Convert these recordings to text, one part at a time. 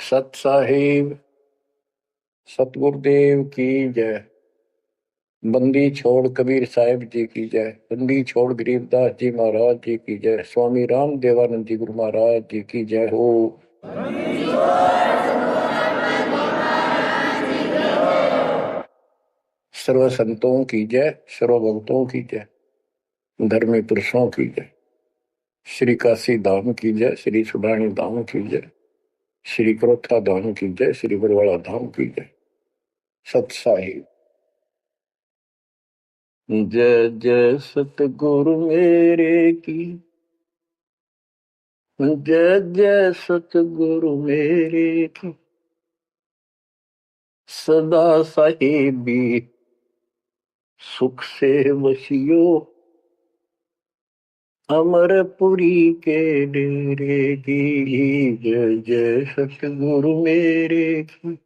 सत साहिब सतगुरुदेव की जय। बंदी छोड़ कबीर साहिब जी की जय। बंदी छोड़ गरीबदास जी महाराज जी की जय। स्वामी राम देवानंद जी गुरु महाराज जी की जय हो। सर्व संतों की जय, सर्व भक्तों की जय, धर्मी पुरुषों की जय। श्री काशी धाम की जय, श्री सुडानी धाम की जय, श्री क्रोथा धाम की जय, श्री बरवाड़ा धाम की जय। सत साहिब जय जय सतगुरु मेरे की, जय जय सतगुरु मेरे की। सदा साहिबी सुख से वसियो, अमरपुरी के डेरे की। जय जय सतगुरु मेरे की,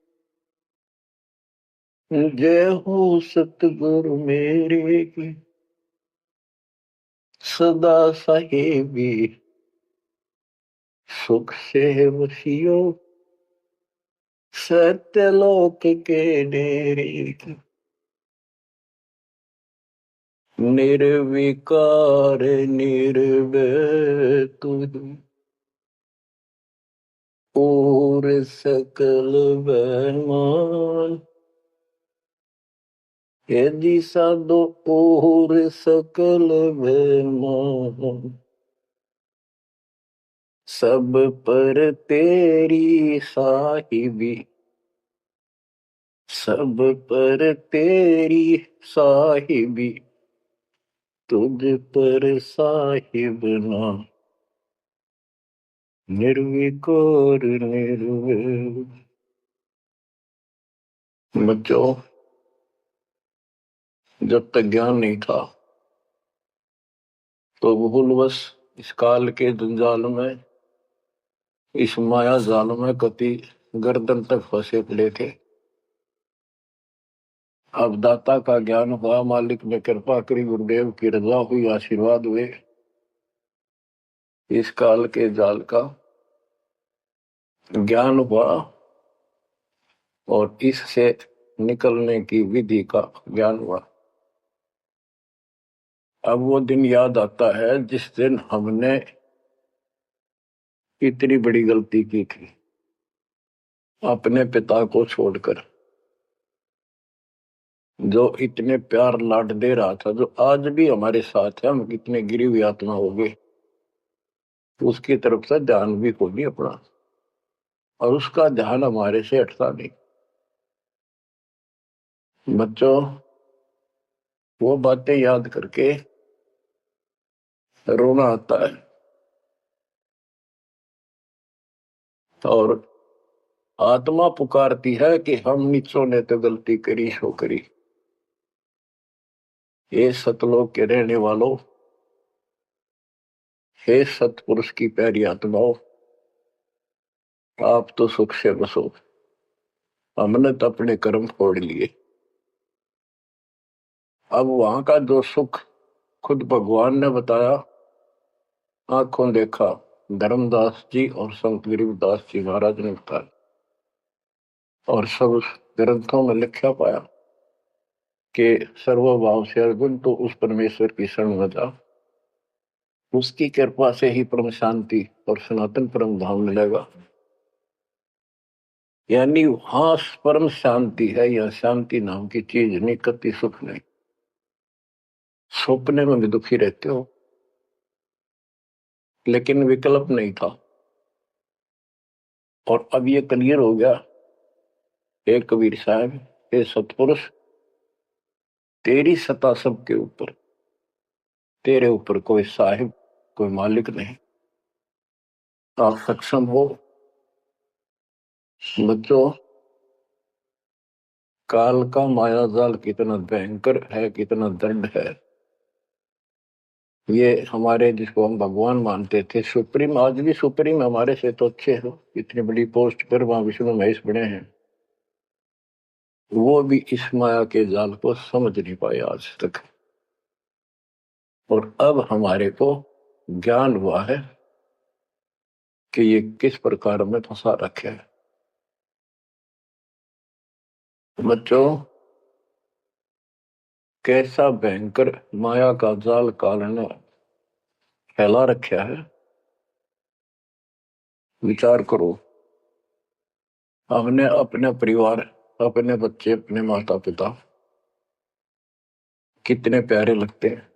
जय हो सतगुरु मेरे की। सदा साहिबी सुख से वसियो, सत्यलोक के डेरे की। निर्विकार निर्भय तुम और सकल बेमान। यदि साधो और सकल बेमान, सब पर तेरी साहिबी, सब पर तेरी साहिबी, तुझ पर साहिब ना। निर्विकार निर्भय। बच्चों, जब तक ज्ञान नहीं था तो भूलवश इस काल के जंजाल में, इस माया जाल में कति गर्दन तक फंसे पड़े थे। अब दाता का ज्ञान हुआ, मालिक ने कृपा करी, गुरुदेव की रजा हुई, आशीर्वाद हुए। इस काल के जाल का ज्ञान हुआ और इससे निकलने की विधि का ज्ञान हुआ। अब वो दिन याद आता है जिस दिन हमने इतनी बड़ी गलती की थी, अपने पिता को छोड़कर, जो इतने प्यार लाड दे रहा था, जो आज भी हमारे साथ है। हम कितने गिरी हुई आत्मा हो गए, उसकी तरफ से ध्यान भी हो नहीं अपना, और उसका ध्यान हमारे से हटता नहीं। बच्चों, वो बातें याद करके रोना आता है। और आत्मा पुकारती है कि हम नीचों ने तो गलती करी सो करी। हे सतलोक के रहने वालों, हे सतपुरुष की प्यारी आत्माओं, आप तो सुख से बसो। हमने तो अपने कर्म फोड़ लिए। अब वहां का जो सुख खुद भगवान ने बताया, आंखों देखा, धर्मदास जी और संत गरीबदास जी महाराज ने बताया, और सब ग्रंथों में लिखा पाया कि सर्वभाव से अर्जुन तो उस परमेश्वर की शरण में जा, उसकी कृपा से ही परम शांति और सनातन परम धाम मिलेगा। यानी वहां परम शांति है, या शांति नाम की चीज नहीं, कति सुख नहीं। सपने में भी दुखी रहते हो, लेकिन विकल्प नहीं था। और अब ये क्लियर हो गया। हे कबीर साहब, हे सतपुरुष, तेरी सत्ता सबके ऊपर, तेरे ऊपर कोई साहिब, कोई मालिक नहीं। आप सक्षम हो। बच्चों, काल का माया जाल कितना भयंकर है, कितना दंड है। ये हमारे, जिसको हम भगवान मानते थे, सुप्रीम, आज भी सुप्रीम हमारे से तो अच्छे हो, इतनी बड़ी पोस्ट पर वहां विष्णु महेश बने हैं, वो भी इस माया के जाल को समझ नहीं पाए आज तक। और अब हमारे को ज्ञान हुआ है कि ये किस प्रकार में फंसा रखे है। बच्चों, कैसा भयंकर माया का जाल काल ने फैला रखा है। विचार करो, हमने अपने परिवार, अपने बच्चे, अपने माता पिता कितने प्यारे लगते हैं।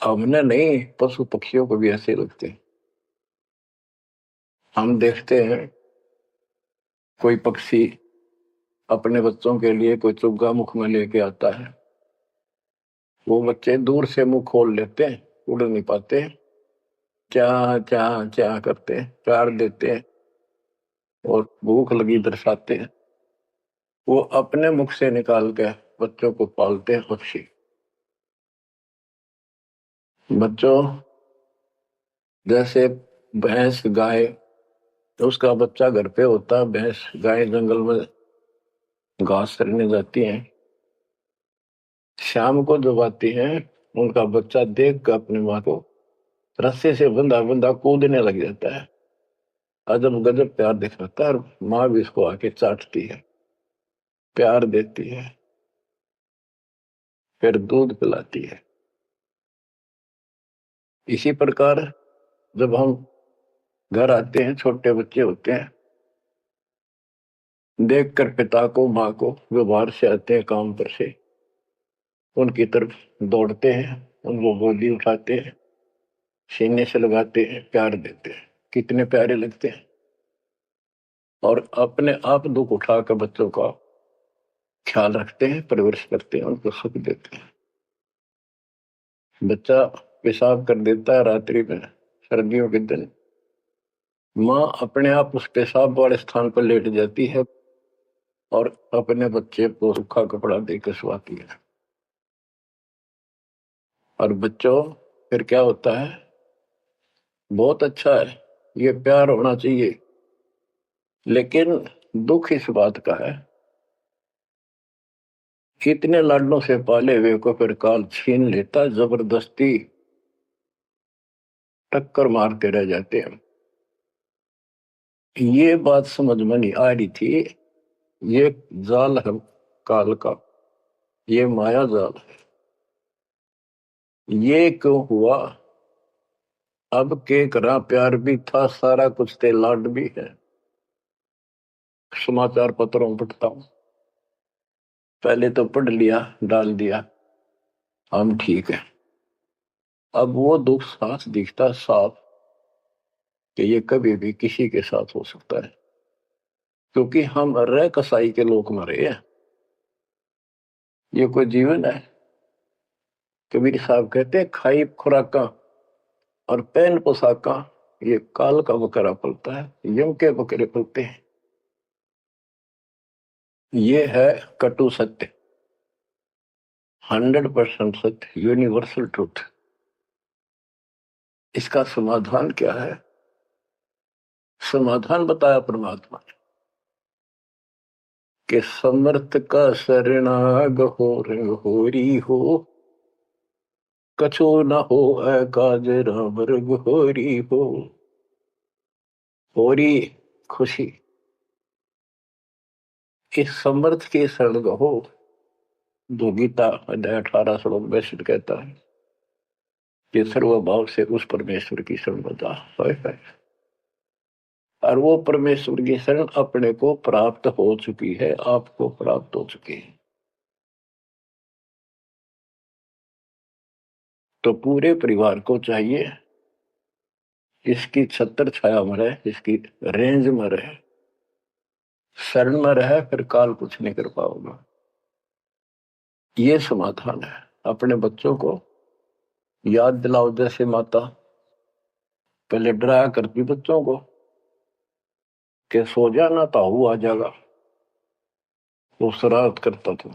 हमने नहीं, पशु पक्षियों को भी ऐसे लगते हैं। हम देखते हैं कोई पक्षी अपने बच्चों के लिए कोई चुग्गा मुख में लेके आता है, वो बच्चे दूर से मुंह खोल लेते हैं, उड़ नहीं पाते, क्या क्या क्या करते हैं, प्यार देते हैं और भूख लगी दर्शाते हैं। वो अपने मुख से निकाल के बच्चों को पालते हैं पक्षी। बच्चों, जैसे भैंस गाय, उसका बच्चा घर पे होता है, भैंस गाय जंगल में घास चरने जाती हैं, शाम को जब आती हैं उनका बच्चा देख कर अपनी माँ को रस्से से बंधा बंधा कूदने लग जाता है। अजब गजब प्यार दिखाता है और माँ भी इसको आके चाटती है, प्यार देती है, फिर दूध पिलाती है। इसी प्रकार जब हम घर आते हैं, छोटे बच्चे होते हैं, देखकर पिता को माँ को जो बाहर से आते हैं काम पर से, उनकी तरफ दौड़ते हैं, उनको गोदी उठाते हैं, सीने से लगाते हैं, प्यार देते हैं, कितने प्यारे लगते हैं। और अपने आप दुख उठाकर बच्चों का ख्याल रखते हैं, परवरिश करते हैं, उनको सुख देते हैं। बच्चा पेशाब कर देता है रात्रि में, सर्दियों के दिन, माँ अपने आप उस पेशाब वाले स्थान पर लेट जाती है और अपने बच्चे को सूखा कपड़ा देकर सुलाती है। और बच्चों, फिर क्या होता है, बहुत अच्छा है, ये प्यार होना चाहिए। लेकिन दुख इस बात का है, कितने लाडलों से पाले हुए को फिर काल छीन लेता, जबरदस्ती टक्कर मारते रह जाते हैं। ये बात समझ में नहीं आ रही थी, ये जाल है काल का, ये माया जाल है। ये क्यों हुआ? अब के करा, प्यार भी था, सारा कुछ थे, लाड भी है। समाचार पत्रों पढ़ता हूं, पहले तो पढ़ लिया, डाल दिया, हम ठीक है। अब वो दुख साफ दिखता साफ कि ये कभी भी किसी के साथ हो सकता है, क्योंकि हम रह कसाई के लोग मरे हैं। ये कोई जीवन है? कबीर साहब कहते हैं, खाई खुराका और पहन पोशाका, ये काल का बकरा पलता है, यम के बकरे पलते हैं। ये है कटु सत्य, 100% सत्य, यूनिवर्सल ट्रूथ। इसका समाधान क्या है? समाधान बताया परमात्मा ने कि समर्थ का शरणाग हो रे होरी हो, कछो न हो काज राम रघु होरी हो। होरी खुशी, इस समर्थ के शरण हो। दो गीता अध्याय 18 श्लोक 62 कहता है कि सर्वभाव से उस परमेश्वर की शरण बता है। और वो परमेश्वर की शरण अपने को प्राप्त हो चुकी है, आपको प्राप्त हो चुकी है। तो पूरे परिवार को चाहिए इसकी छत्र छाया में रहे, इसकी रेंज में रहे, शरण में रहे, फिर काल कुछ नहीं कर पाओगे। ये समाधान है। अपने बच्चों को याद दिलाओ, जैसे माता पहले डराया करती बच्चों को कि सो जाना ताऊ आ जाएगा, वो शरारत करता था।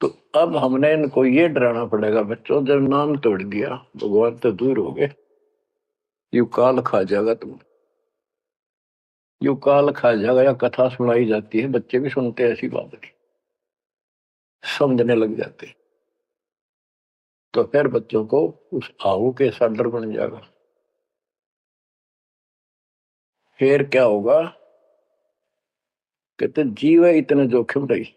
तो अब हमने इनको ये डराना पड़ेगा, बच्चों जब नाम तोड़ दिया भगवान तो दूर हो गए, यू काल खा जाएगा तुम, यू काल खा जाएगा। या कथा सुनाई जाती है, बच्चे भी सुनते हैं, ऐसी बात नहीं, समझने लग जाते। तो फिर बच्चों को उस आहू के साथ डर बन जाएगा। फिर क्या होगा? कहते जीव है इतने जोखिम रही,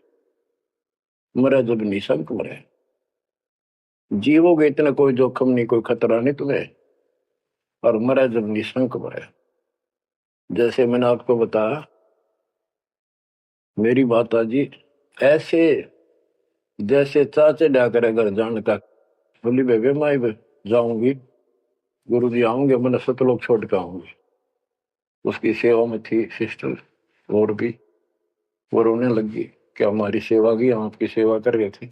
मरे जब निशंक मरे। जीवोगे इतना कोई जोखिम नहीं, कोई खतरा नहीं तुम्हें, और मरे जब निशंक मरे। जैसे मैंने आपको बताया, मेरी माता जी ऐसे जैसे चाचे डा करे घर जाने का, बोली बेबे मैं भी जाऊंगी, गुरु जी आऊंगे, मैंने सतलोक छोड़ के आऊंगी। उसकी सेवा में थी सिस्टर और भी, वो रोने लगी कि हमारी सेवा की, हम आपकी सेवा कर रहे थे,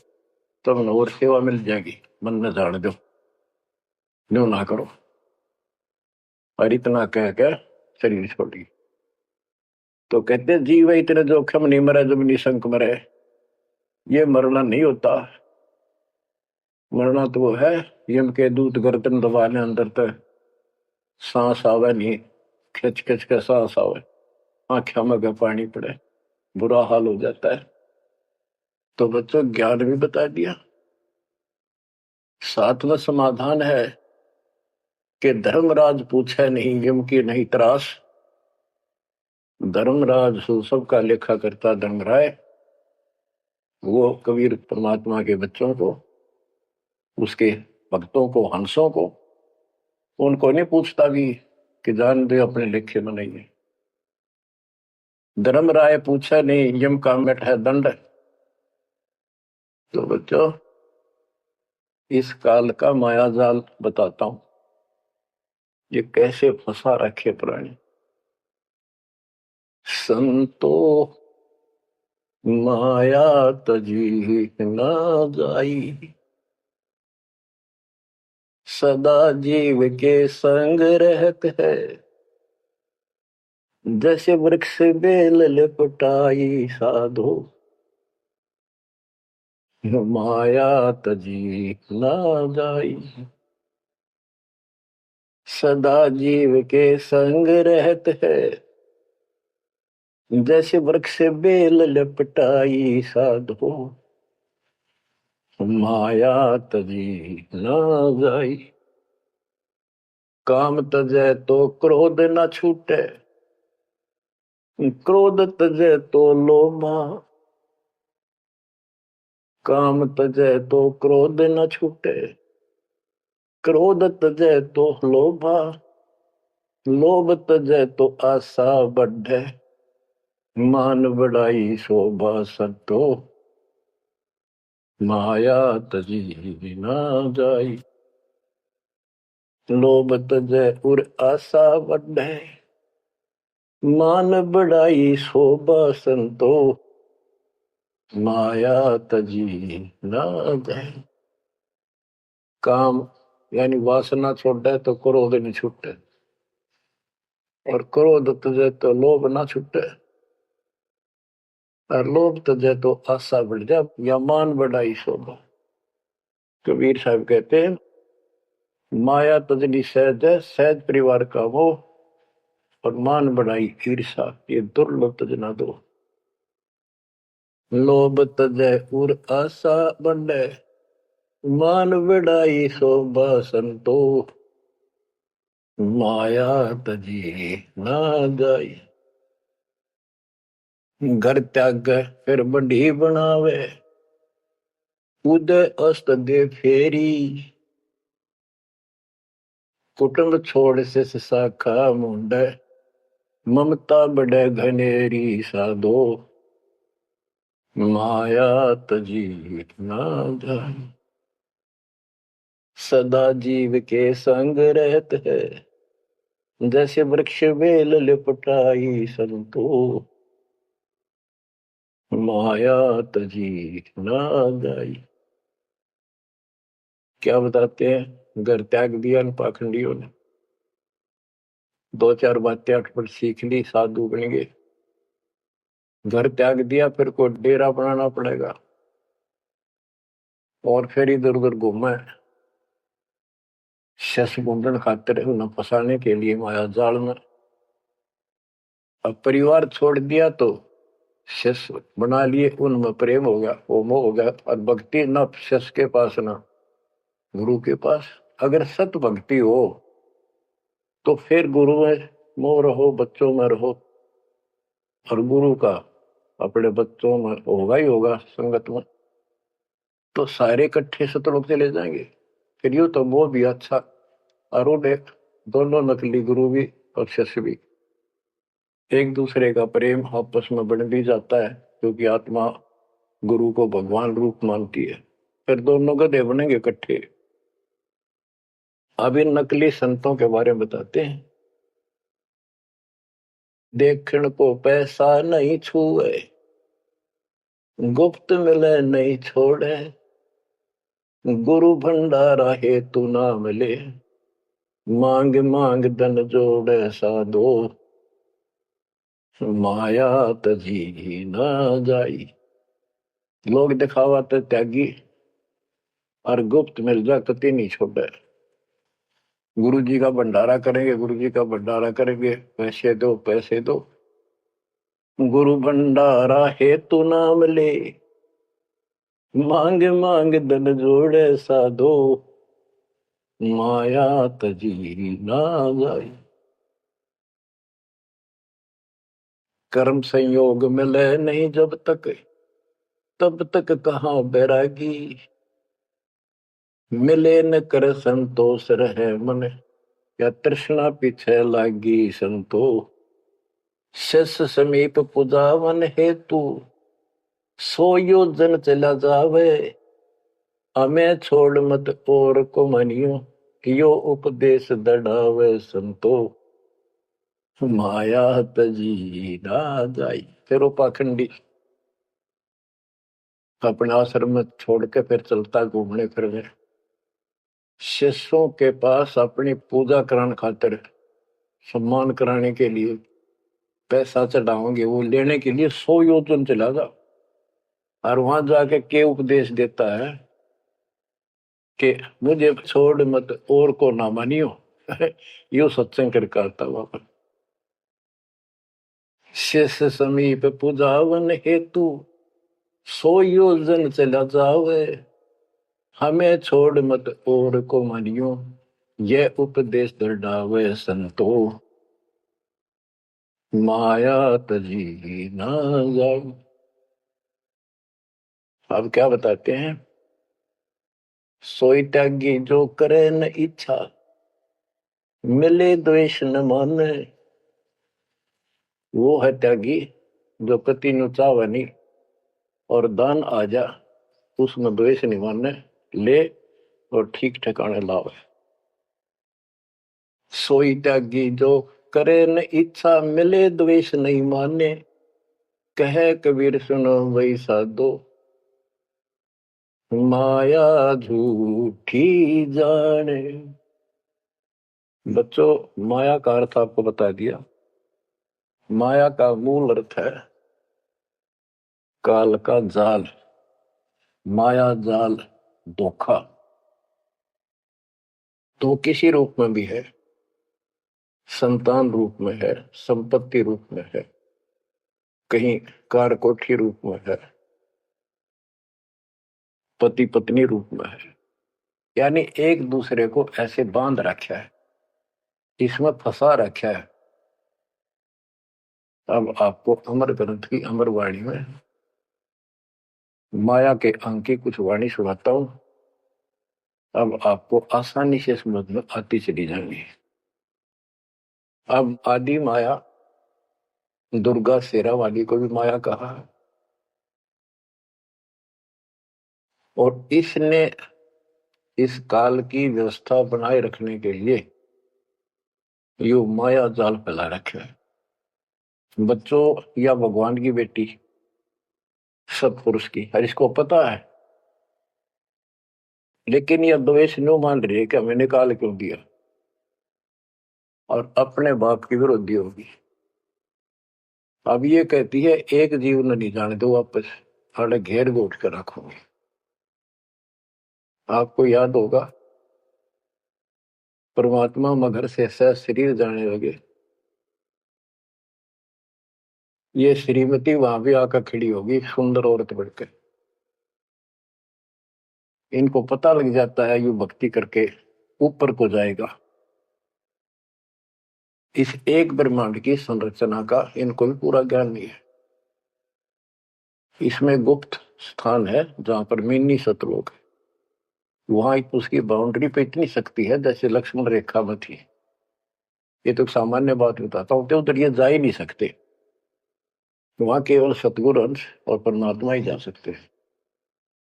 तब न और सेवा मिल जाएगी, मन न जाने दो, न्यू ना करो। और इतना कह के शरीर छोड़ी। तो कहते जीव इतने जोखिम नहीं, मरे जब निशंक मरे। ये मरना नहीं होता, मरना तो वो है यम के दूत गर्दन दबाने अंदर तक सांस आवे नहीं, खिंच खिंच के सांस आवे, आंखों में पानी पड़े, बुरा हाल हो जाता है। तो बच्चों ज्ञान भी बता दिया। सातवां समाधान है कि धर्मराज पूछे नहीं यम की नहीं त्रास। धर्मराज सबका लेखा करता धर्मराय, वो कबीर परमात्मा के बच्चों को, उसके भक्तों को, हंसों को, उनको नहीं पूछता भी कि जान दे अपने लेखे में नहीं है। धर्मराय पूछा नहीं यम का मिट है दंड। तो बच्चों इस काल का माया जाल बताता हूं, ये कैसे फंसा रखे प्राणी। संतो माया तजी ना जाई, सदा जीव के संग रहत है, जैसे वृक्ष बेल लिपटाई साधो, माया तजी ना जाई। सदा जीव के संग रहत है, जैसे वृक्ष बेल लिपटाई साधो, माया तजी ना जाई। काम तजै तो क्रोध न छूटे, क्रोध तजै तो लोभा। काम तजै तो क्रोध न छूटे, क्रोध तजै तो लोभा। लोभ तजै तो आशा बढ़े, मान बढ़ाई शोभा सतो, माया तजी ना जाई। लोभ तजै उर आशा बढ़े, मान बढ़ाई शोभा संतो, माया तजी ना जाए। काम यानी वासना छोड़े तो क्रोध नहीं छूटे, और क्रोध तुझे तो लोभ ना छूटे, और लोभ तुझे तो आशा बढ़ जा, या मान बढ़ाई शोभा। कबीर साहब कहते हैं माया तजनी सहज है, सहज परिवार का वो, और मान बढ़ाई ईर्षा, ये दुर्लभ तजना दो। लोभ तजै उर आशा बढ़े, मान बढ़ाई शोभा संतो, माया तजी ना जाई। घर त्याग फिर बढ़ी बनावे, उदय अस्त दे फेरी। कुटुंब छोड़ से शाखा मुंडे, ममता बढ़े घनेरी साधो, माया तजी ना जाई। सदा जीव के संग रहत है, जैसे वृक्ष बेल लिपटाई संतो, माया तजी ना जाई। क्या बताते हैं, घर त्याग दिया इन पाखंडियों ने, दो चार बातें अटपट सीख ली, साधु बन गए। घर त्याग दिया, फिर को डेरा बनाना पड़ेगा, और फिर इधर उधर घूमे, शस घूमने खातिर उन्हें फंसाने के लिए माया जाल में। अब परिवार छोड़ दिया तो शस बना लिए, उनमें प्रेम हो गया, वो मोह हो गया, और भक्ति न शस के पास ना गुरु के पास। अगर सत भक्ति हो तो फिर गुरु में मोह रहो, बच्चों में रहो, और गुरु का अपने बच्चों में होगा ही होगा संगत में, तो सारे इकट्ठे सतलोक चले जाएंगे। फिर यूं तो वो भी अच्छा और वो देख, दोनों नकली गुरु भी और शिष्य भी एक दूसरे का प्रेम आपस में बढ़ भी जाता है, क्योंकि आत्मा गुरु को भगवान रूप मानती है। फिर दोनों गधे बनेंगे इकट्ठे। अब इन नकली संतों के बारे में बताते हैं। देखण को पैसा नहीं छुए, गुप्त मिले नहीं छोड़े, गुरु भंडारा है तू नाम ले, मांग मांग धन जोड़े साधो, माया तजी ना जाई। लोग दिखावा तो त्यागी, और गुप्त मिल जा कति नहीं छोड़े। गुरु जी का भंडारा करेंगे, गुरु जी का भंडारा करेंगे, पैसे दो पैसे दो, गुरु भंडारा है तू नाम ले, मांग मांग धन जोड़े साधो, माया तजी ना जाई। कर्म संयोग मिले नहीं जब तक, तब तक कहाँ बैरागी, मिले न कर संतोष रहे मन, या तृष्णा पीछे लागी संतो। शिष्य समीप पुजावन हेतु, सो योजन चला जावे, हमें छोड़ मत और को मनियो, यो उपदेश दड़ावे संतो, माया तजी ना जाई। फिर वो पाखंडी अपने आश्रम में छोड़ के फिर चलता घूमने फिरने, शिष्यों के पास अपनी पूजा कराने खातिर, सम्मान कराने के लिए पैसा चढ़ाओगे, वो लेने के लिए 100 योजन चला जा। और वहां जाके के उपदेश देता है कि मुझे छोड़ मत और को ना मानियो। यो सत्संग करके आता वहां। शिष्य समीप पूजावन हेतु, 100 योजन चला जावे, हमें छोड़ मत और को मानियो, ये उपदेश दृढ़ावे संतो, माया तजी ना जाओ। अब क्या बताते हैं, सोई त्यागी जो करे न इच्छा, मिले द्वेष न माने। वो है त्यागी जो कति नु चावे नहीं, और दान आ जा उसमें द्वेष नहीं माने, ले और ठीक ठिकाने लावे। सोई त्यागी जो करे न इच्छा, मिले द्वेष नहीं माने, कहे कबीर सुनो वही साधो, माया झूठी जाने। बच्चों, माया का अर्थ आपको बता दिया। माया का मूल अर्थ है काल का जाल, माया जाल, धोखा। तो किसी रूप में भी है, संतान रूप में है, संपत्ति रूप में है, कहीं कार कोठी रूप में है, पति पत्नी रूप में है। यानी एक दूसरे को ऐसे बांध रखा है, इसमें फंसा रखा है। अब आपको अमर ग्रंथ की अमर वाणी में माया के अंक की कुछ वाणी सुनाता हूं। अब आपको आसानी से समझ में आती चली जाएंगी। अब आदि माया, दुर्गा शेरा वाली को भी माया कहा है, और इसने इस काल की व्यवस्था बनाए रखने के लिए यो माया जाल फैला रखा है। बच्चों, या भगवान की बेटी सतपुरुष की, हर इसको पता है, लेकिन यह द्वेष न्यू मान रही है कि हमें निकाल क्यों दिया, और अपने बाप की विरोधी होगी। अब ये कहती है एक जीव न नहीं जाने दो वापस, अरे घेर घोट कर रखोगे। आपको याद होगा परमात्मा मगर से सह शरीर जाने लगे, ये श्रीमती वहां भी आकर खड़ी होगी सुंदर औरत बढ़कर। इनको पता लग जाता है यू भक्ति करके ऊपर को जाएगा। इस एक ब्रह्मांड की संरचना का इनको भी पूरा ज्ञान नहीं है। इसमें गुप्त स्थान है जहां पर मिनी सतलोक है। वहां उसकी बाउंड्री पे इतनी शक्ति है जैसे लक्ष्मण रेखा में थी। ये तो सामान्य बात बताता हूँ, तो उधर ये जा ही नहीं सकते। वहां केवल सतगुरु अंश और परमात्मा ही जा सकते हैं।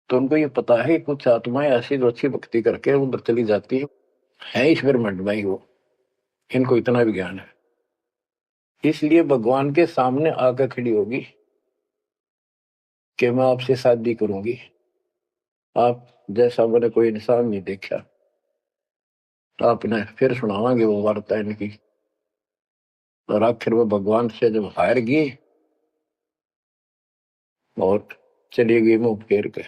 तो उनको ये पता है कि कुछ आत्माएं ऐसी जो अच्छी भक्ति करके उधर चली जाती है इस ब्रह्मांड में ही वो। इनको इतना भी ज्ञान है, इसलिए भगवान के सामने आकर खड़ी होगी कि मैं आपसे शादी करूंगी। आप जैसा मैंने कोई इंसान नहीं देखा। आपने फिर सुनावांगे वो वार्ता इनकी। और आखिर में भगवान से जब हार गई और चली गई मुंह फेर के।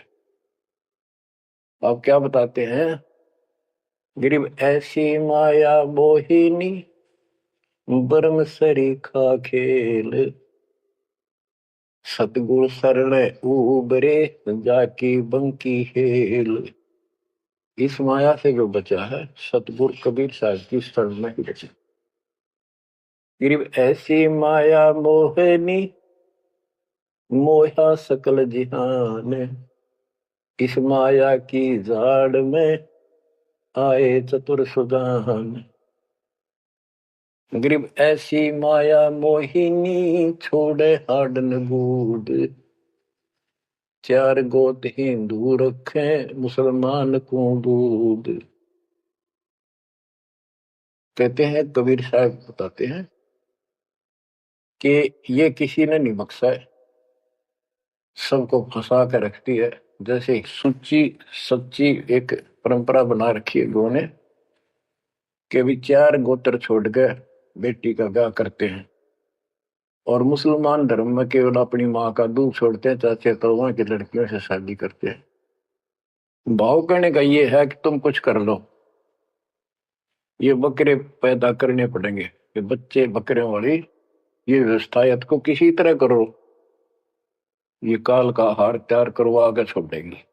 अब क्या बताते हैं, गरीब ऐसी माया मोहिनी बरम सरीखा खेल सतगुरु शरण उबरे जाकी बंकी हेल। इस माया से जो बचा है सतगुरु कबीर साहब की शरण में ही बचा। गरीब ऐसी माया मोहिनी मोहा सकल जिहान इस माया की जाड़ में आए चतुर सुजान। गरीब ऐसी माया मोहिनी छोड़े हाडन बूढ़ चार गोत हिंदू रखे मुसलमान को दूध। कहते हैं कबीर साहब बताते हैं कि ये किसी ने नहीं बख्शा है, सबको फंसा कर रखती है। जैसे सुच्ची सच्ची एक परंपरा बना रखी है लोगों ने कि भी चार गोत्र छोड़ कर बेटी का ब्याह करते हैं। और मुसलमान धर्म में केवल अपनी माँ का दूध छोड़ते हैं, चाचे तो वहां की लड़कियों से शादी करते हैं। भाव कहने का ये है कि तुम कुछ कर लो, ये बकरे पैदा करने पड़ेंगे, ये बच्चे बकरे वाली ये व्यवस्था या को किसी तरह करो, ये काल का हार तैयार करवा कर छोड़ेंगे।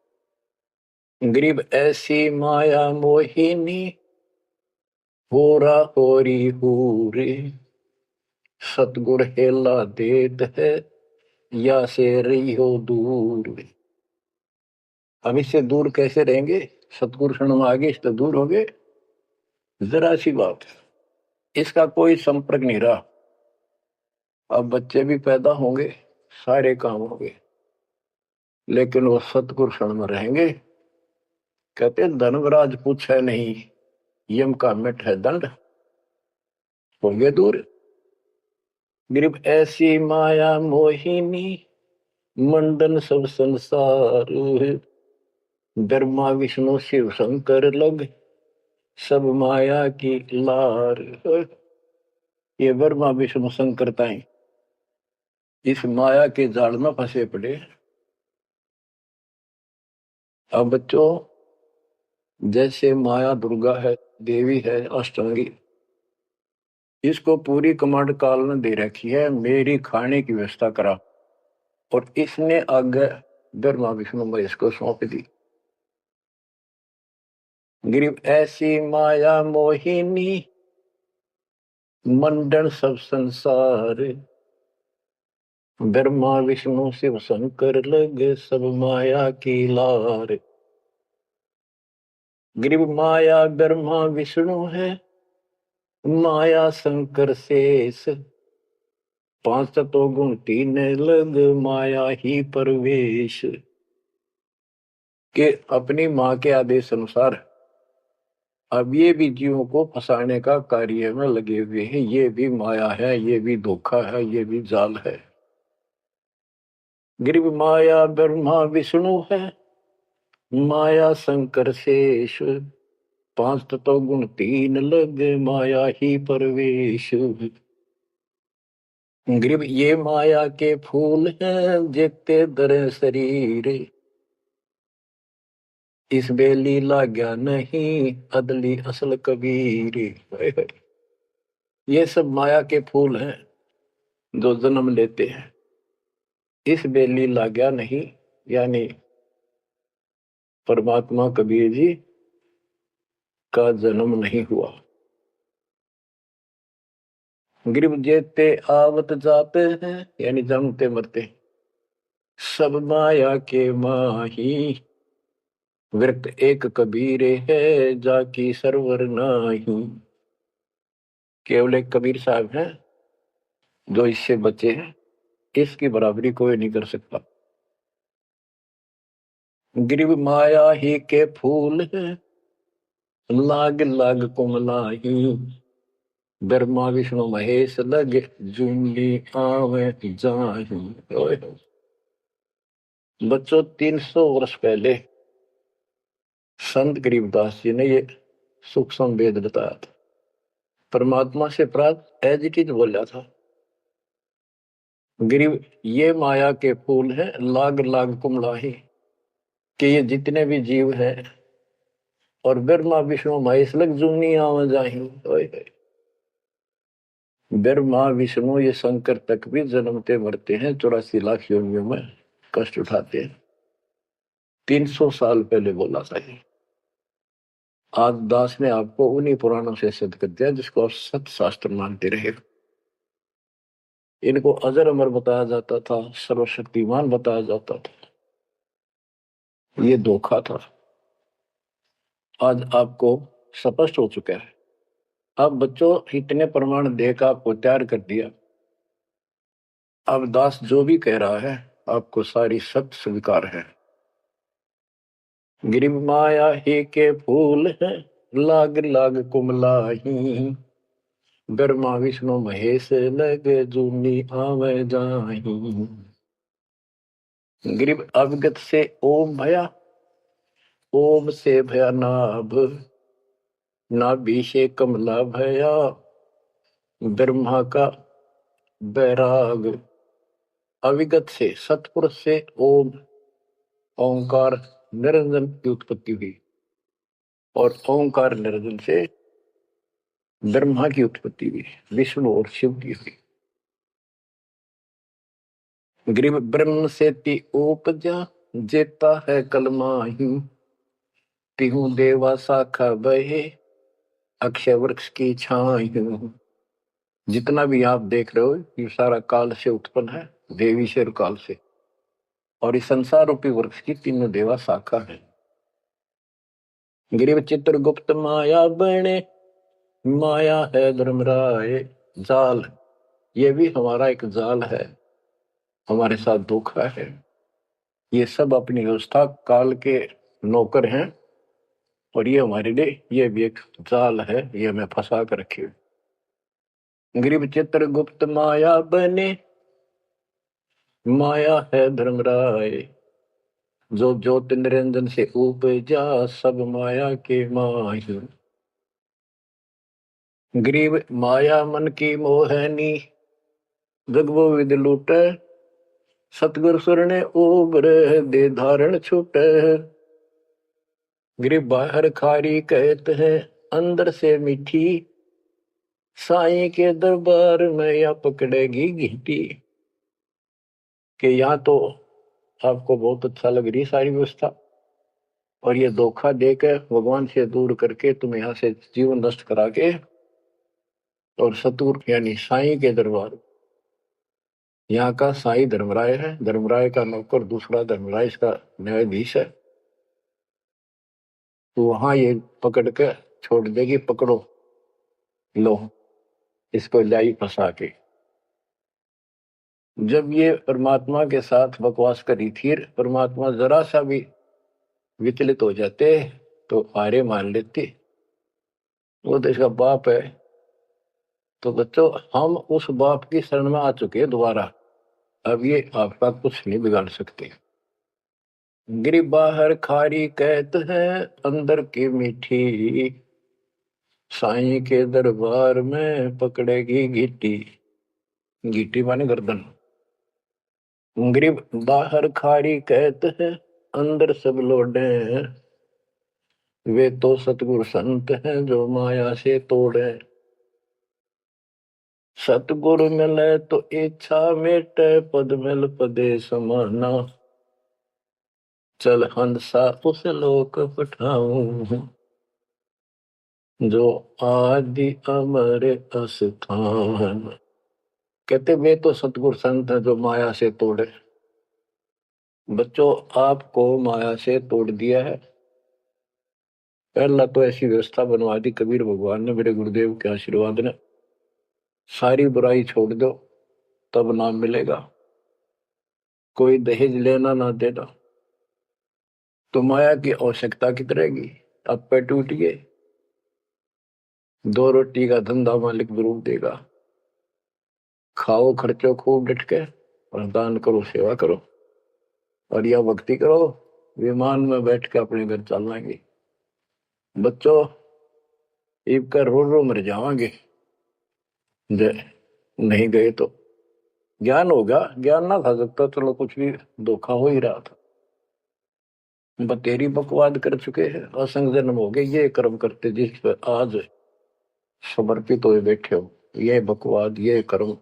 गरीब ऐसी माया मोहिनी होरा होरी हूरे सतगुर हेला देत है या से रही हो दूर। हम इससे दूर कैसे रहेंगे, सतगुरु शरण में आगे इससे दूर हो गए, जरा सी बात है। इसका कोई संपर्क नहीं रहा। अब बच्चे भी पैदा होंगे, सारे काम होंगे, लेकिन वो सतगुरु शरण में रहेंगे। कहते धर्मराज पूछे नहीं यम का मिट है दंड होंगे दूर। गरीब ऐसी माया मोहिनी मंडन सब संसार ब्रह्मा विष्णु शिव शंकर लग सब माया की लार। ये ब्रह्मा विष्णु शंकर ताई इस माया के जाल में फंसे पड़े। अब बच्चों जैसे माया दुर्गा है, देवी है अष्टांगी, इसको पूरी कमांड काल ने दे रखी है मेरी खाने की व्यवस्था करा। और इसने आगे ब्रह्मा विष्णु महेश को सौंप दी। गरीब ऐसी माया मोहिनी मंडन सब संसार ब्रह्मा विष्णु शिव शंकर लगे सब माया की लार। गरीब माया ब्रह्मा विष्णु है माया शंकर शेष पांच तो गुण तीन लग माया ही परवेश। के अपनी माँ के आदेश अनुसार अब ये भी जीवों को फंसाने का कार्य में लगे हुए हैं। ये भी माया है, ये भी धोखा है, ये भी जाल है। गरीब माया ब्रह्मा विष्णु है माया शंकर शेष पांच तत्व गुण तीन लग माया ही परवेश। गरीब ये माया के फूल हैं जेते दर शरीर इस बेली लाग्या नहीं अदली असल कबीर। ये सब माया के फूल हैं जो जन्म लेते हैं, इस बेली लाग्या नहीं यानी परमात्मा कबीर जी का जन्म नहीं हुआ। गरीब जेते आवत जाते हैं यानी जन्मते मरते, सब माया के माही, विरक्त एक कबीर है, जाकी सरवर नाही। केवल एक कबीर साहब हैं जो इससे बचे हैं, इसकी बराबरी कोई नहीं कर सकता। गिरिव माया ही के फूल है, लाग लाग कुमलाही। ब्रह्मा विष्णु महेश लगे, जूंगी आवे जाही। ओए होए। बच्चों, 300 वर्ष पहले संत गरीबदास जी ने ये सूक्ष्म वेद बताया था। परमात्मा से प्राप्त एज इट इज बोला था। गरीब, ये माया के फूल हैं, लाग लाग कुमलाही, कि ये जितने भी जीव हैं और ब्रह्मा विष्णु महेश लग जूनी आवे जाही। ओए होए। ब्रह्मा विष्णु ये शंकर तक भी जन्मते मरते हैं, 84 लाख योनियों में कष्ट उठाते हैं। 300 साल पहले बोला था ये। आज दास ने आपको उन्हीं पुराणों से सिद्ध कर दिया जिसको आप सत्य शास्त्र मानते रहे। इनको अजर अमर बताया जाता था, सर्वशक्तिमान बताया जाता था। ये धोखा था। आज आपको स्पष्ट हो चुका है। अब बच्चों, इतने प्रमाण देकर आपको तैयार कर दिया। अब दास जो भी कह रहा है आपको सारी सत्य स्वीकार है। गिरि माया ही के फूल है, लाग लाग कुमलाही। ब्रह्मा विष्णु महेश लग जूनी आवे जाही। गिरिव अवगत से ओम भया, ओम से भया नाभ। नाभि से कमला भया, ब्रह्मा का बैराग। अविगत से, सतपुरुष से ओम ओंकार निरंजन की उत्पत्ति हुई, और ओंकार निरंजन से ब्रह्मा की उत्पत्ति हुई, विष्णु और शिव की हुई। ग्रीव ब्रह्म से ती उपजा, जेता है कलमाही। तिहु देवा शाखा बहे, अक्षय वृक्ष की छाई। जितना भी आप देख रहे हो ये सारा काल से उत्पन्न है, देवी से और काल से। और इस संसार रूपी वृक्ष की तीनों देवा शाखा है। गिरिव चित्रगुप्त माया बने, माया है धर्मराय। जाल, ये भी हमारा एक जाल है, हमारे साथ धोखा है। ये सब अपनी व्यवस्था काल के नौकर हैं, और ये हमारे लिए ये भी एक जाल है, ये हमें फंसा कर रखे। गिरिव चित्रगुप्त माया बने, माया है धर्मराय। जो ज्योत निरंजन से उपजा, सब माया के माही। ग्रीव माया मन की मोहनी, जगबो विद लूटे। सतगुर सुर ने उबर दे धारण छूटे। ग्रीव बाहर खारी कहत है, अंदर से मीठी। साईं के दरबार में या पकड़ेगी घीटी। कि यहाँ तो आपको बहुत अच्छा लग रही सारी व्यवस्था, और ये धोखा देकर भगवान से दूर करके तुम यहाँ से जीवन नष्ट करा के, और सतुर यानी साईं के दरबार। यहाँ का साईं धर्मराय है, धर्मराय का नौकर दूसरा धर्मराय इसका न्यायाधीश है। तो वहां ये पकड़ के छोड़ देगी, पकड़ो लो इसको लाई फंसा के। जब ये परमात्मा के साथ बकवास करी थी, परमात्मा जरा सा भी विचलित हो जाते तो हारे मान लेते। वो तो इसका बाप है। तो बच्चों, हम उस बाप की शरण में आ चुके हैं दोबारा। अब ये आपका कुछ नहीं बिगाड़ सकते। गिरी बाहर खारी कहत है, अंदर की मीठी। साईं के दरबार में पकड़ेगी घीटी। घीटी माने गर्दन। गिरी बाहर खारी कहत है, अंदर सब लोडे। वे तो सतगुरु संत हैं, जो माया से तोड़े। सतगुरु मिले तो इच्छा मेटे, पद मिल पदे समाना। चल हंसा उस लोक पठाऊं, जो आदि अमर अस्थान। कहते वे तो सतगुरु संत हैं जो माया से तोड़े। बच्चों, आपको माया से तोड़ दिया है। पहला तो ऐसी व्यवस्था बनवा दी कबीर भगवान ने, मेरे गुरुदेव के आशीर्वाद ने। सारी बुराई छोड़ दो, तब नाम मिलेगा। कोई दहेज लेना ना देना, तो माया की आवश्यकता कितनी रहेगी। अब पे टूटिए, 2 रोटी का धंधा मालिक जरूर देगा। खाओ खर्चो खूब डट के, और दान करो, सेवा करो, और यह भक्ति करो, विमान में बैठ के अपने घर चल जाएंगे। बच्चों, ईब कर रो रो मर जावांगे नहीं गए तो। ज्ञान होगा, ज्ञान ना था सकता, चलो कुछ भी धोखा हो ही रहा था। बतेरी बकवाद कर चुके हैं, असंग जन्म हो गए, ये कर्म करते जिस पर आज समर्पित हुए बैठे हो। ये बकवाद, ये कर्म,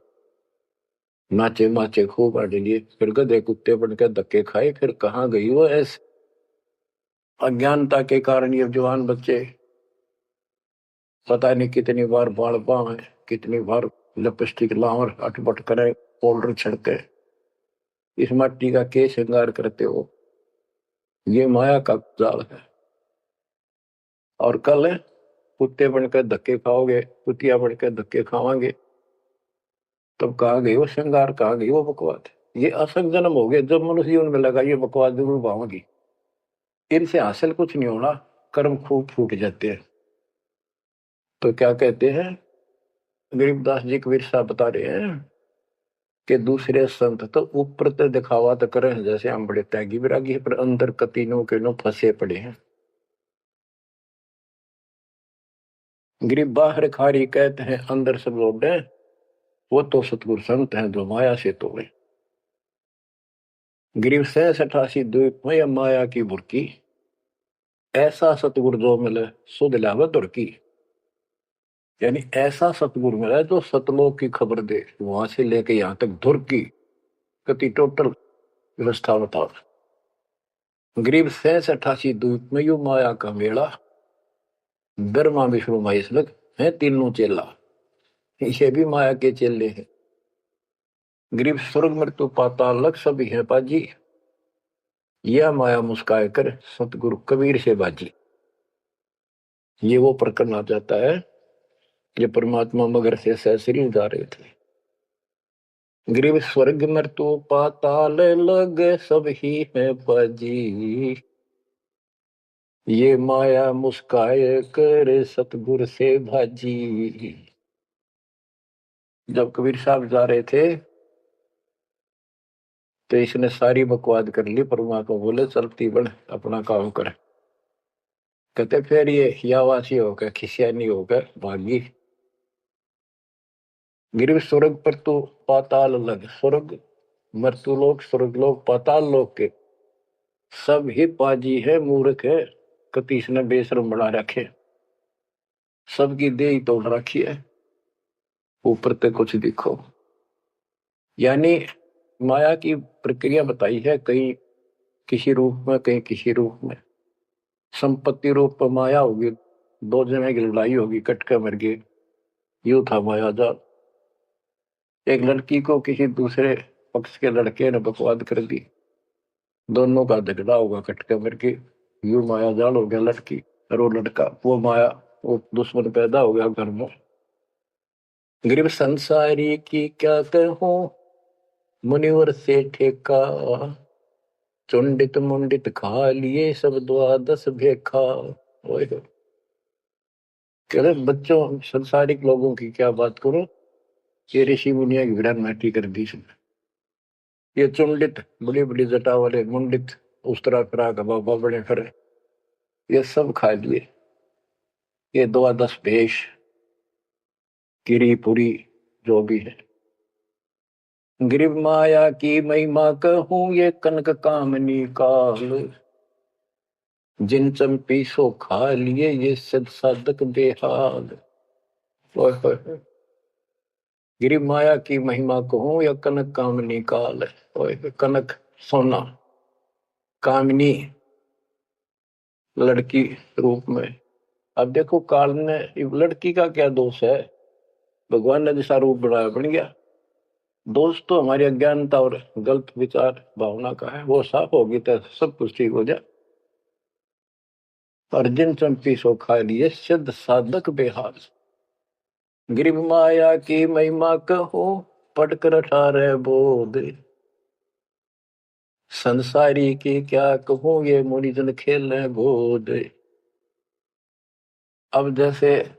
नाचे माचे खूब आड़े लिए, फिर गधे कुत्ते बन के धक्के खाए, फिर कहाँ गई वो ऐसे अज्ञानता के कारण। ये जवान बच्चे पता नहीं कितनी बार बाल पावे, कितनी बार लिपस्टिक लावर अटपट करे, पाउडर छिड़के, इस मट्टी का के श्रृंगार करते हो। ये माया का जाल है। और कल कुत्ते बनकर धक्के खाओगे, कुतिया बनकर धक्के खावांगे, तब कहाँ गई वो श्रृंगार, कहाँ गई वो बकवाद। ये असंग जन्म हो गए। जब मनुष्य जीवन में लगा, ये बकवाद जरूर पाओगी। इनसे हासिल कुछ नहीं होना, कर्म खूब फूट जाते हैं। तो क्या कहते हैं गरीबदास जी, कबीर साहब बता रहे हैं कि दूसरे संत तो ऊपर तो दिखावा तो करें जैसे हम बड़े त्यागी विरागी, पर अंदर कतीनों के नो फंसे पड़े हैं। गरीब बाहर खारी कहते हैं, अंदर सब लोग हैं, वो तो सतगुरु संत हैं जो माया से तोड़े। गरीब 87 द्वीप में माया की बुरकी, ऐसा सतगुरु जो मिले सुध लावे दुर्की। यानी ऐसा सतगुरु मिला जो सतलोक की खबर दे, वहां से लेके यहां तक धुर की कति टोटल व्यवस्था बताओ। गरीब 87 द्वीप में यू माया का मेला, ब्रह्मा विष्णु महेश लग है तीनों चेला, ये भी माया के चेले हैं। गरीब स्वर्ग मृत्यु पाताल लग सभी है पाजी, यह माया मुस्काए कर सतगुरु कबीर से बाजी। ये वो प्रकरण आ जाता है, ये परमात्मा मगर से सहसरी जा रहे थे। गरीब स्वर्ग मृत्यु पाताल लग सब ही है पाजी, ये माया मुस्काए कर सतगुरु से भाजी। जब कबीर साहब जा रहे थे तो इसने सारी बकवाद कर ली। परमात्मा बोले चलती बढ़, अपना काम कर। कहते फिर ये यावासी होकर खिसियानी होकर भागी। गिर स्वर्ग पर तो पाताल लग, स्वर्ग मृत्यु लोक, स्वर्ग लोक, पाताल लोक के सब ही पाजी है, मूर्ख है, कतीस ने बेशरम बना रखे, सबकी देह तोड़ रखी है, ऊपर तक कुछ दिखो। यानी माया की प्रक्रिया बताई है, कहीं किसी रूप में, कहीं किसी रूप में। संपत्ति रूप में माया होगी, 2 जने की लड़ाई होगी, कट के मर गए, यू था माया जाल। एक लड़की को किसी दूसरे पक्ष के लड़के ने बकवाद कर दी, दोनों का झगड़ा होगा, कट के मर गए, यू माया जाल हो गया लड़की और वो लड़का, वो माया, वो दुश्मन पैदा हो गया घर में। गरीब संसारी की क्या कहूं, मुनिवर से ठेका, चुंडित मुंडित खा लिए सब 12 भेखा। कह रहे बच्चों, संसारिक लोगों की क्या बात करूं, ये ऋषि मुनिया की विरान मैठी कर दी इसने। ये चुंडित बड़ी बड़ी जटा वाले मुंडित उस तरह करा बाबा बड़े फिर, ये सब खा लिए। ये 12 भेष, गिरी पुरी, जो भी है। गिरिव माया की महिमा कहूं, ये कनक कामनी काल, जिन चंपी सो खा लिए ये सद साधक बेहाल। गिरिव माया की महिमा कहूं, या कनक कामनी काल, कनक सोना, कामनी लड़की रूप में। अब देखो काल ने, लड़की का क्या दोष है, भगवान ने जैसा रूप बनाया बन गया। दोष तो हमारी अज्ञानता और गलत विचार भावना का है, वो साफ होगी तो सब कुछ ठीक हो जाए। अर्जुन चंपी सो खा लिए सिद्ध साधक बेहाल, गिरिव माया की महिमा कहो पढ़कर अठारह बोध, संसारी की क्या कहूं ये मुनिजन खेल गोद। अब जैसे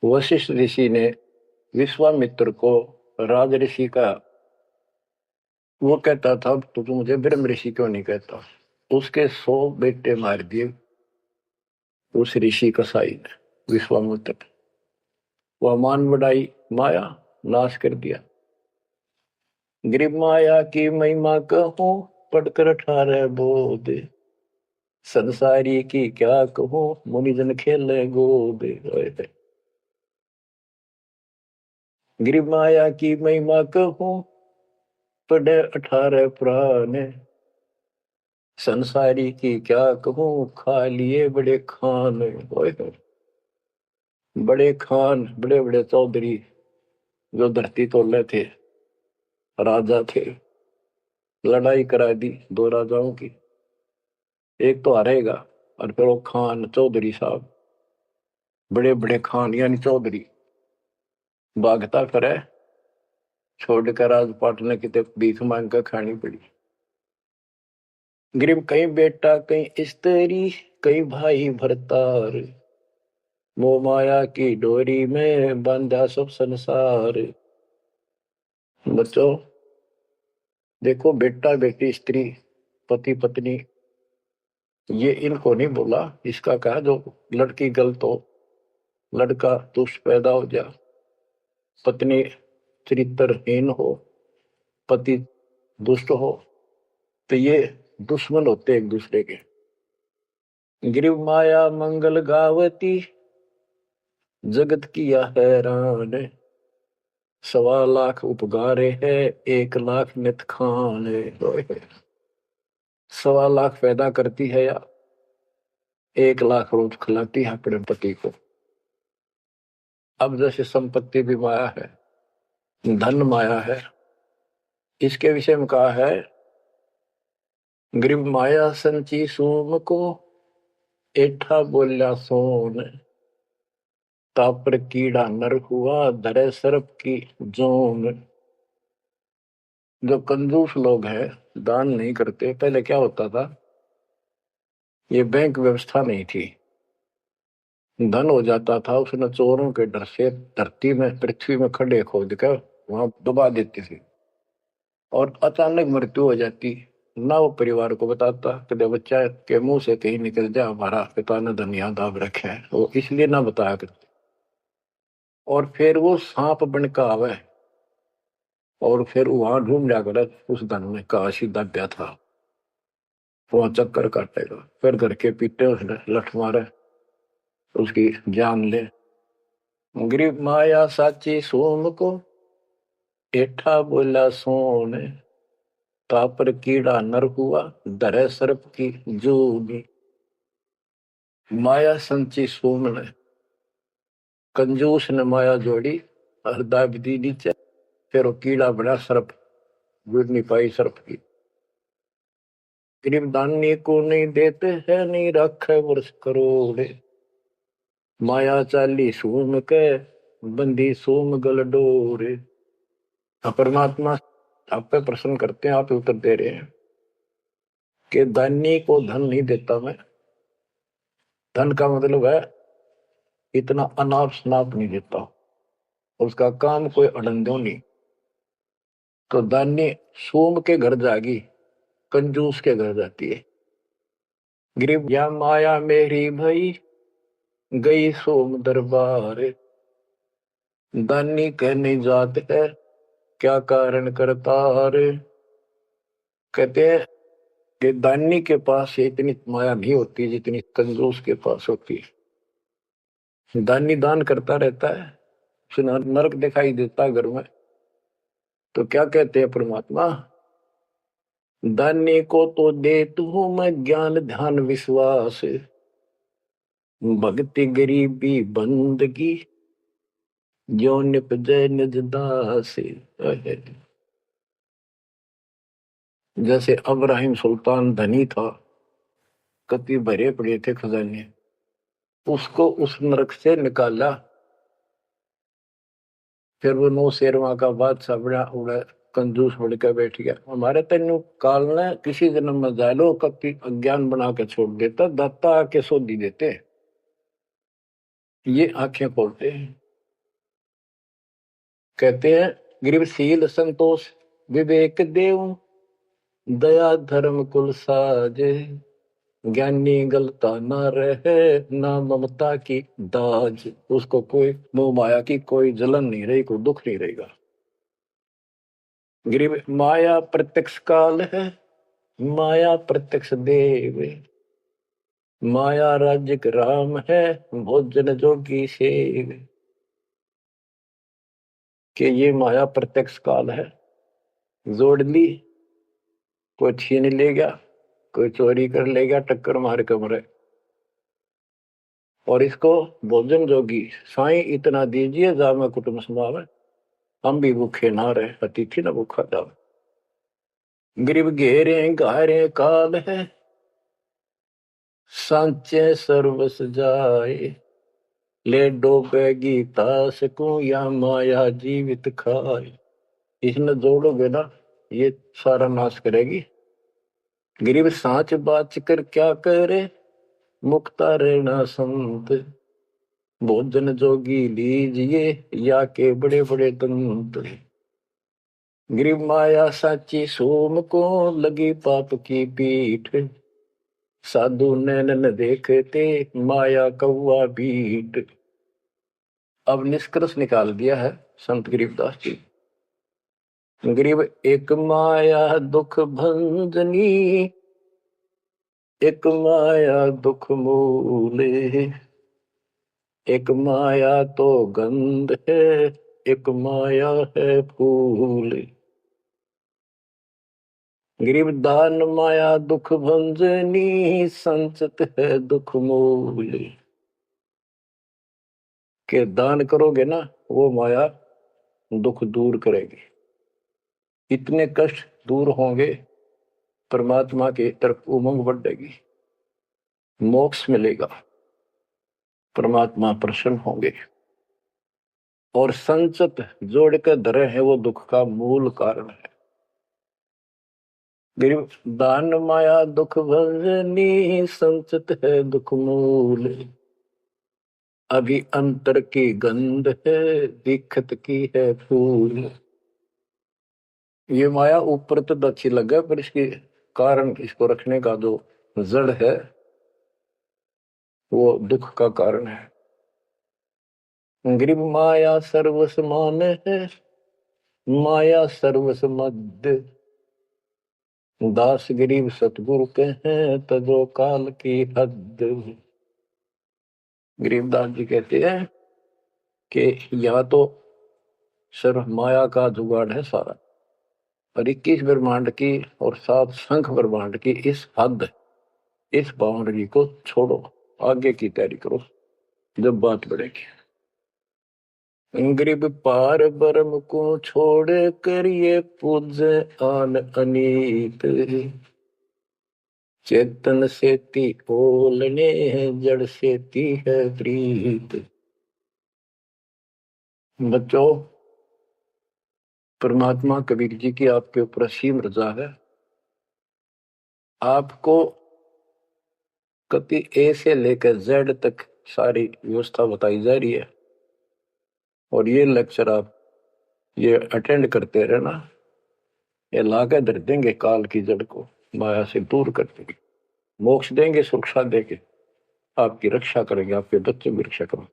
वशिष्ठ ऋषि ने विश्वामित्र को राज ऋषि का, वो कहता था तो तू मुझे ब्रह्म ऋषि क्यों नहीं कहता, उसके 100 बेटे मार दिए उस ऋषि कसाई ने विश्वामित्र। वह मान बढ़ाई माया नाश कर दिया। गिरिव माया की महिमा कहूं पढ़कर 18 बोध, संसारी की क्या कहूं मुनिजन खेल गोद। गिरिव माया की महिमा कहूं पढ़े 18 पुराण, संसारी की क्या कहूं खा लिए बड़े खान। बड़े खान बड़े बड़े चौधरी जो धरती तोड़े थे, राजा थे, लड़ाई करा दी 2 राजाओं की, एक तो हारेगा और फिर वो खान चौधरी साहब बड़े बड़े खान यानी चौधरी भागता करे, छोड़कर राजपाट ने कितने भीख मांग कर खानी पड़ी। गिरिव कहीं बेटा कहीं स्त्री कहीं भाई भरतार, मोह माया की डोरी में बांधा सब संसार। बच्चों देखो, बेटा बेटी स्त्री पति पत्नी ये इनको नहीं बोला, इसका कहा जो लड़की गलत हो, लड़का दुष्ट पैदा हो जा, पत्नी चरित्रहीन हो, पति दुष्ट हो, तो ये दुश्मन होते एक दूसरे के। गिरिव माया मंगल गावती जगत किया हैरान, 1.25 लाख उपगारे है 1 लाख नित खान। 1.25 लाख पैदा करती है या 1 लाख रोज खिलाती है अपने पति को। अब जैसे संपत्ति भी माया है, धन माया है, इसके विषय में कहा है गिरिव माया संची सोम को एठा बोल्या सोन, तापर कीड़ा नर हुआ धरे सर्प की जोन। जो कंजूस लोग हैं दान नहीं करते, पहले क्या होता था, ये बैंक व्यवस्था नहीं थी, धन हो जाता था उसने चोरों के डर से धरती में पृथ्वी में खड्डे खोद कर वहां दबा देती थी, और अचानक मृत्यु हो जाती, ना वो परिवार को बताता, कदे बच्चा के मुंह से कहीं निकल जाए हमारा पिता ने धन याद दाब रखे है, वो इसलिए ना बताया करते। और फिर वो सांप बन का आवे और फिर वहां ढूंढ जाकर उस धन में काशी दब्या था, वहां चक्कर काटेगा, फिर घर के पीटे उसने लठ मारे उसकी जान ले। गिरिव माया साची सोम को एठा बोला सोने, तापर कीड़ा नर हुआ धरे सर्प की जूनी। माया संची सोम ने, कंजूस ने माया जोड़ी और दाब दी नीचे, फिर वो कीड़ा बना सर्प, जुड़ नहीं पाई सर्प की। गरीब दानी को नहीं देते है नहीं रखे वर्ष करोड़े, माया चाली सोम के बंदी सोम गल डोरे। परमात्मा आप पे प्रश्न करते हैं, आप उत्तर दे रहे हैं कि दानी को धन नहीं देता मैं, धन का मतलब है इतना अनाप शनाप नहीं देता, उसका काम कोई अड़ंदो नहीं। तो दानी सोम के घर जागी, कंजूस के घर जाती है। गिरिव या माया मेरी भई गई सोम दरबार, दानी कहने जात है क्या कारण करतार। कहते हैं कि दानी के पास इतनी माया नहीं होती जितनी कंजूस के पास होती है। दानी दान करता रहता है, उसे नरक दिखाई देता है घर में, तो क्या कहते हैं परमात्मा, दानी को तो दे तू मैं ज्ञान ध्यान विश्वास, भक्ति गरीबी बंदगी जो निपजे निज दास। जैसे अब्राहिम सुल्तान धनी था, कति भरे पड़े थे खजाने, उसको उस नरक से निकाला। फिर वो नौ शेरवा का बादशाह बड़ा उड़ा कंजूस बढ़कर बैठ गया। हमारे तेन काल ने किसी जन्म में जालो कति अज्ञान बना के छोड़ देता, दाता आके सोधी देते, ये आंखें खोलते हैं। कहते हैं गरीबशील संतोष विवेक देव, दया धर्म कुल साजे, ज्ञानी गलता ना रहे, ना ममता की दाज। उसको कोई मोह माया की कोई जलन नहीं रही, कोई दुख नहीं रहेगा। गरीब माया प्रत्यक्ष काल है, माया प्रत्यक्ष देव, माया राज्य राम है, भोजन जोगी सेव। कि ये माया प्रत्यक्ष काल है, जोड़ ली, कोई छीन ले गया, कोई चोरी कर ले गया, टक्कर मार कमरे। और इसको भोजन जोगी साईं इतना दीजिए जामे कुटुंब समावे, हम भी भूखे ना रहे, अतिथि न भूखा जावे। गरीब घेरे घारे काल है, सांचे सर्वस जाए, ले डोबेगी तास को या माया जीवित खाए। इसने जोड़ोगे ना, ये सारा नाश करेगी। गरीब सांच बाच कर क्या करे, मुक्ता रहना संत, भोजन जोगी लीजिए या के बड़े बड़े दंत। गरीब माया साची सोम को लगी पाप की पीठ, साधु नैन न देखते माया कौआ बीट। अब निष्कर्ष निकाल दिया है संत गरीबदास जी। गरीब एक माया दुख भंजनी, एक माया दुख मूले, एक माया तो गंध है, एक माया है फूल। गरीब दान माया दुख भंजनी, संचत है दुख मूल। के दान करोगे ना, वो माया दुख दूर करेगी। इतने कष्ट दूर होंगे, परमात्मा की तरफ उमंग बढ़ेगी, मोक्ष मिलेगा, परमात्मा प्रसन्न होंगे। और संचत जोड़ के धरे है, वो दुख का मूल कारण है। गरीब दान माया दुख भंजनी, संचत है दुख मूल। अभी अंतर की गंध है, दिखत की है फूल। ये माया ऊपर तो अच्छी लगे, पर इसके कारण, इसको रखने का जो जड़ है, वो दुख का कारण है। गरीब माया सर्वस मान है, माया सर्वस मद, दास गरीब सतगुरु के हैं, तजो काल की हद। गरीबदास जी कहते हैं कि यह तो सिर्फ माया का जुगाड़ है सारा, और 21 ब्रह्मांड की और 7 संख ब्रह्मांड की इस हद, इस बाउंड्री को छोड़ो, आगे की तैयारी करो, जब बात बढ़ेगी। गरीब पार ब्रह्म को छोड़ कर ये पूज आन अनीत, चेतन सेती ओलने जड़ सेती है प्रीत। बच्चों, परमात्मा कबीर जी की आपके ऊपर असीम रजा है। आपको कति ए से लेकर जेड तक सारी व्यवस्था बताई जा रही है, और ये लेक्चर आप ये अटेंड करते रहना, ये लाके धर देंगे काल की जड़ को, माया से दूर कर देंगे, मोक्ष देंगे, सुरक्षा देंगे, आपकी रक्षा करेंगे, आपके बच्चे की रक्षा करेंगे।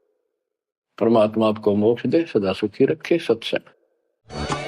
परमात्मा आपको मोक्ष दे, सदा सुखी रखे। सत्संग।